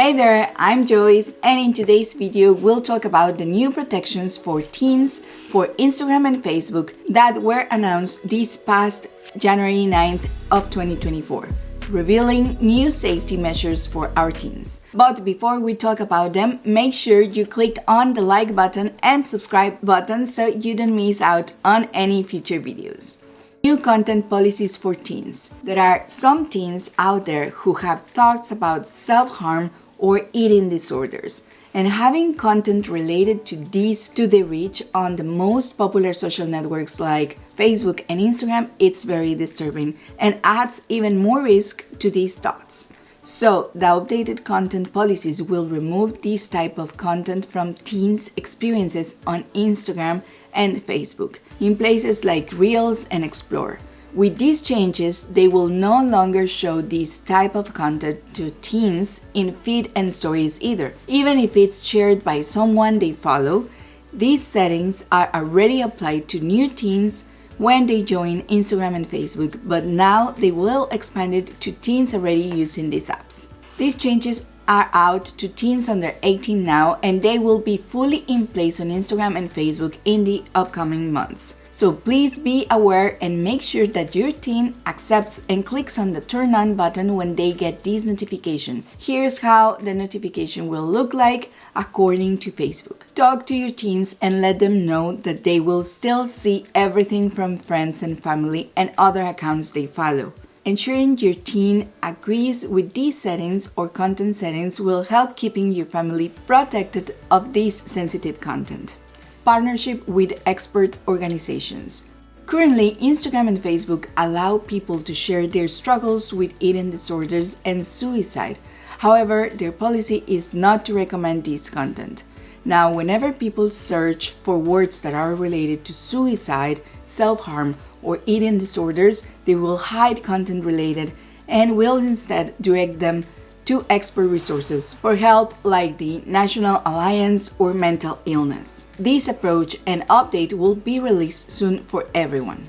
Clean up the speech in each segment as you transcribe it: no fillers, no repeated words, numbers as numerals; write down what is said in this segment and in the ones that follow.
Hey there, I'm Joyce, and in today's video we'll talk about the new protections for teens for Instagram and Facebook that were announced this past January 9th of 2024, revealing new safety measures for our teens. But before we talk about them, make sure you click on the like button and subscribe button so you don't miss out on any future videos. New content policies for teens. There are some teens out there who have thoughts about self-harm or eating disorders, and having content related to these to the reach on the most popular social networks like Facebook and Instagram, it's very disturbing and adds even more risk to these thoughts. So the updated content policies will remove this type of content from teens' experiences on Instagram and Facebook in places like Reels and Explore. With these changes, they will no longer show this type of content to teens in feed and stories either. Even if it's shared by someone they follow, these settings are already applied to new teens when they join Instagram and Facebook, but now they will expand it to teens already using these apps. These changes are out to teens under 18 now, and they will be fully in place on Instagram and Facebook in the upcoming months. So please be aware and make sure that your teen accepts and clicks on the turn on button when they get this notification. Here's how the notification will look like according to Facebook. Talk to your teens and let them know that they will still see everything from friends and family and other accounts they follow. Ensuring your teen agrees with these settings or content settings will help keeping your family protected of this sensitive content. Partnership with expert organizations. Currently, Instagram and Facebook allow people to share their struggles with eating disorders and suicide. However, their policy is not to recommend this content. Now, whenever people search for words that are related to suicide, self-harm, or eating disorders, they will hide content related and will instead direct them to expert resources for help like the National Alliance or Mental Illness. This approach and update will be released soon for everyone.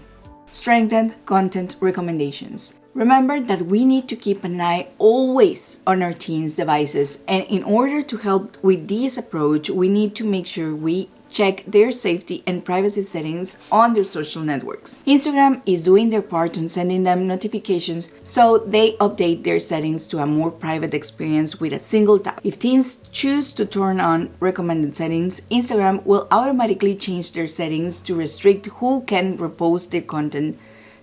Strengthened content recommendations. Remember that we need to keep an eye always on our teens' devices, and in order to help with this approach, we need to make sure we check their safety and privacy settings on their social networks. Instagram is doing their part on sending them notifications so they update their settings to a more private experience with a single tap. If teens choose to turn on recommended settings, Instagram will automatically change their settings to restrict who can repost their content,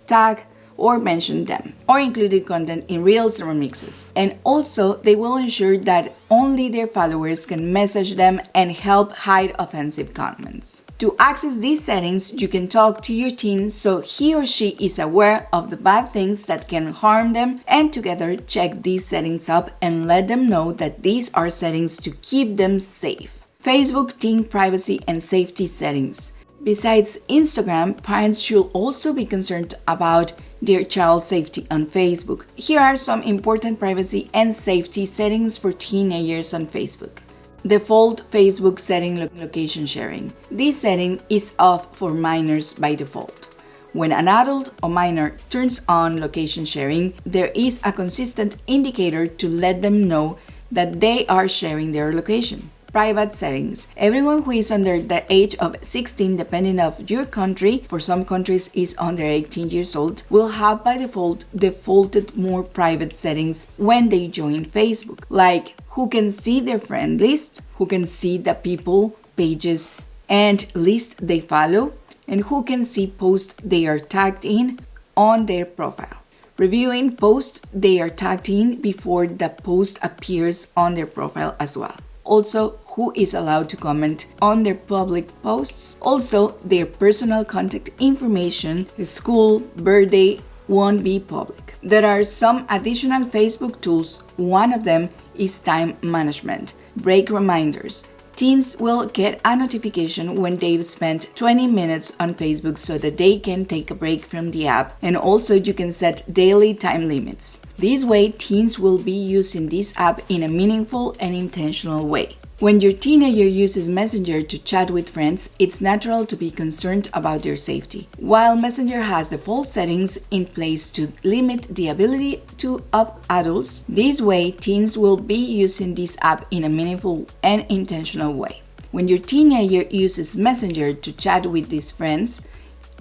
tag, or mention them, or included content in Reels or remixes. And also, they will ensure that only their followers can message them and help hide offensive comments. To access these settings, you can talk to your teen so he or she is aware of the bad things that can harm them, and together check these settings up and let them know that these are settings to keep them safe. Facebook teen privacy and safety settings. Besides Instagram, parents should also be concerned about their child's safety on Facebook. Here are some important privacy and safety settings for teenagers on Facebook. Default Facebook setting location sharing. This setting is off for minors by default. When an adult or minor turns on location sharing, there is a consistent indicator to let them know that they are sharing their location. Private settings. Everyone who is under the age of 16, depending on your country, for some countries is under 18 years old, will have by default defaulted more private settings when they join Facebook, like who can see their friend list, who can see the people, pages, and list they follow, and who can see posts they are tagged in on their profile. Reviewing posts they are tagged in before the post appears on their profile as well. Also, who is allowed to comment on their public posts. Also, their personal contact information, school, birthday won't be public. There are some additional Facebook tools. One of them is time management, break reminders. Teens will get a notification when they've spent 20 minutes on Facebook so that they can take a break from the app, and also you can set daily time limits. This way, teens will be using this app in a meaningful and intentional way. When your teenager uses Messenger to chat with friends, it's natural to be concerned about their safety. While Messenger has default settings in place to limit the ability of adults, this way teens will be using this app in a meaningful and intentional way. When your teenager uses Messenger to chat with his friends,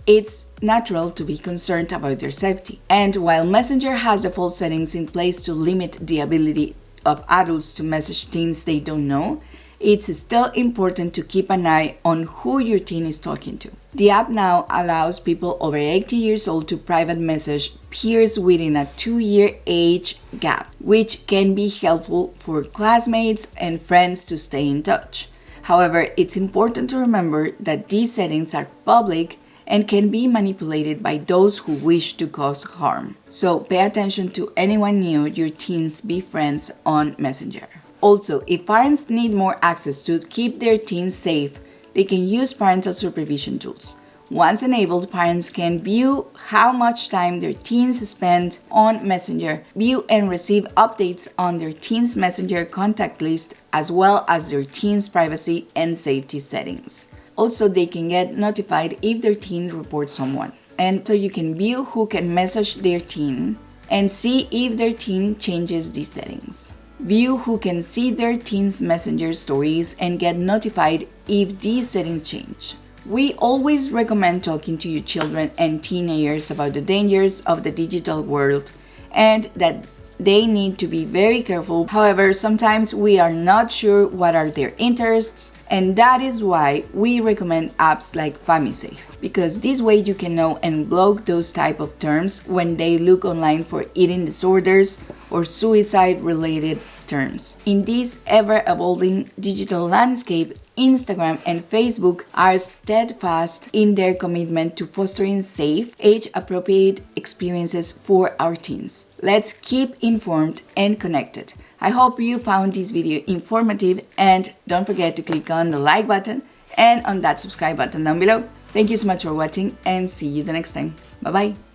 it's natural to be concerned about their safety. And while Messenger has default settings in place to limit the ability of adults to message teens they don't know, it's still important to keep an eye on who your teen is talking to. The app now allows people over 18 years old to private message peers within a 2-year age gap, which can be helpful for classmates and friends to stay in touch. However, it's important to remember that these settings are public and can be manipulated by those who wish to cause harm. So pay attention to anyone new your teens befriends on Messenger. Also, if parents need more access to keep their teens safe, they can use parental supervision tools. Once enabled, parents can view how much time their teens spend on Messenger, view and receive updates on their teens' Messenger contact list, as well as their teens' privacy and safety settings. Also, they can get notified if their teen reports someone. And so you can view who can message their teen and see if their teen changes these settings. View who can see their teen's Messenger stories and get notified if these settings change. We always recommend talking to your children and teenagers about the dangers of the digital world and that they need to be very careful. However, sometimes we are not sure what are their interests, and that is why we recommend apps like FamiSafe, because this way you can know and block those type of terms when they look online for eating disorders or suicide-related terms. In this ever-evolving digital landscape, Instagram and Facebook are steadfast in their commitment to fostering safe, age-appropriate experiences for our teens. Let's keep informed and connected. I hope you found this video informative, and don't forget to click on the like button and on that subscribe button down below. Thank you so much for watching, and see you the next time. Bye bye.